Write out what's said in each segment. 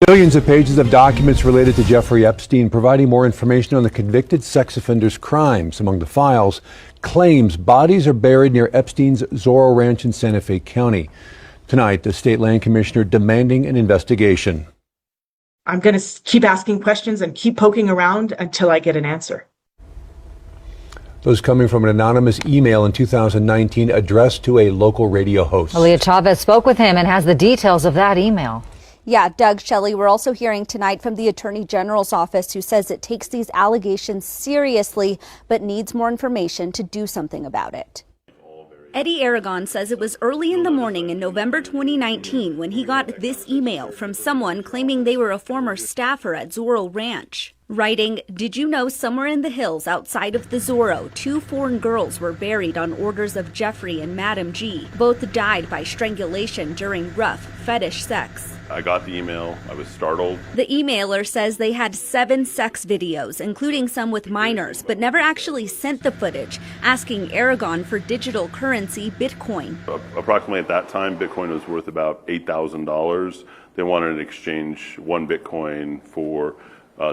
Millions of pages of documents related to Jeffrey Epstein, providing more information on the convicted sex offender's crimes. Among the files, claims bodies are buried near Epstein's Zorro Ranch in Santa Fe County. Tonight, the state land commissioner demanding an investigation. I'm going to keep asking questions and keep poking around until I get an answer. Those coming from an anonymous email in 2019 addressed to a local radio host. Aaliyah Chavez spoke with him and has the details of that email. Yeah, Doug, Shelley, we're also hearing tonight from the Attorney General's office, who says it takes these allegations seriously, but needs more information to do something about it. Eddie Aragon says it was early in the morning in November 2019 when he got this email from someone claiming they were a former staffer at Zorro Ranch. Writing, "Did you know somewhere in the hills outside of the Zorro, 2 foreign girls were buried on orders of Jeffrey and Madam G. Both died by strangulation during rough fetish sex." I got the email. I was startled. The emailer says they had 7 sex videos, including some with minors, but never actually sent the footage, asking Aragon for digital currency Bitcoin. Approximately at that time, Bitcoin was worth about $8,000. They wanted to exchange 1 Bitcoin for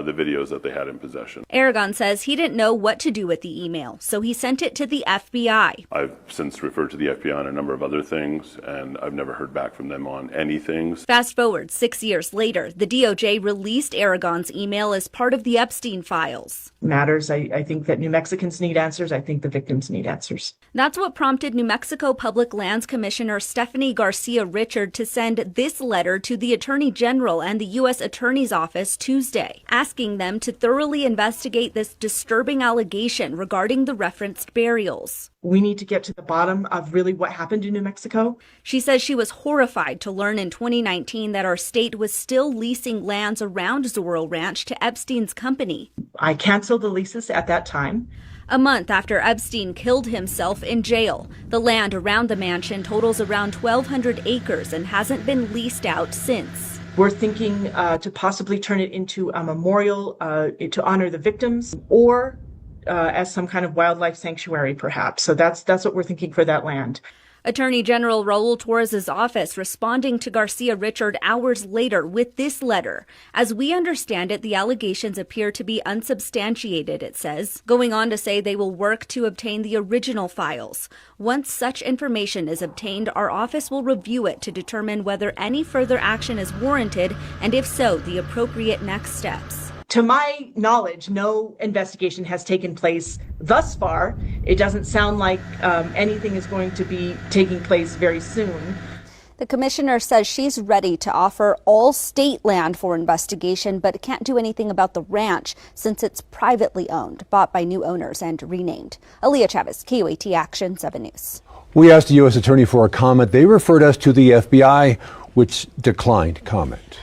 the videos that they had in possession. Aragon says he didn't know what to do with the email, so he sent it to the FBI. I've since referred to the FBI on a number of other things, and I've never heard back from them on anything. Fast forward 6 years later, the DOJ released Aragon's email as part of the Epstein files. Matters. I think that New Mexicans need answers. I think the victims need answers. That's what prompted New Mexico Public Lands Commissioner Stephanie Garcia Richard to send this letter to the Attorney General and the U.S. Attorney's Office Tuesday, asking them to thoroughly investigate this disturbing allegation regarding the referenced burials. We need to get to the bottom of really what happened in New Mexico. She says she was horrified to learn in 2019 that our state was still leasing lands around Zorro Ranch to Epstein's company. I canceled the leases at that time. A month after Epstein killed himself in jail, the land around the mansion totals around 1,200 acres and hasn't been leased out since. We're thinking to possibly turn it into a memorial to honor the victims, or as some kind of wildlife sanctuary, perhaps. So that's what we're thinking for that land. Attorney General Raul Torres' office responding to Garcia Richard hours later with this letter. As we understand it, the allegations appear to be unsubstantiated, it says, going on to say they will work to obtain the original files. Once such information is obtained, our office will review it to determine whether any further action is warranted, and if so, the appropriate next steps. To my knowledge, no investigation has taken place thus far. It doesn't sound like anything is going to be taking place very soon. The commissioner says she's ready to offer all state land for investigation, but can't do anything about the ranch since it's privately owned, bought by new owners and renamed. Aaliyah Chavez, KOAT Action 7 News. We asked the U.S. Attorney for a comment. They referred us to the FBI, which declined comment.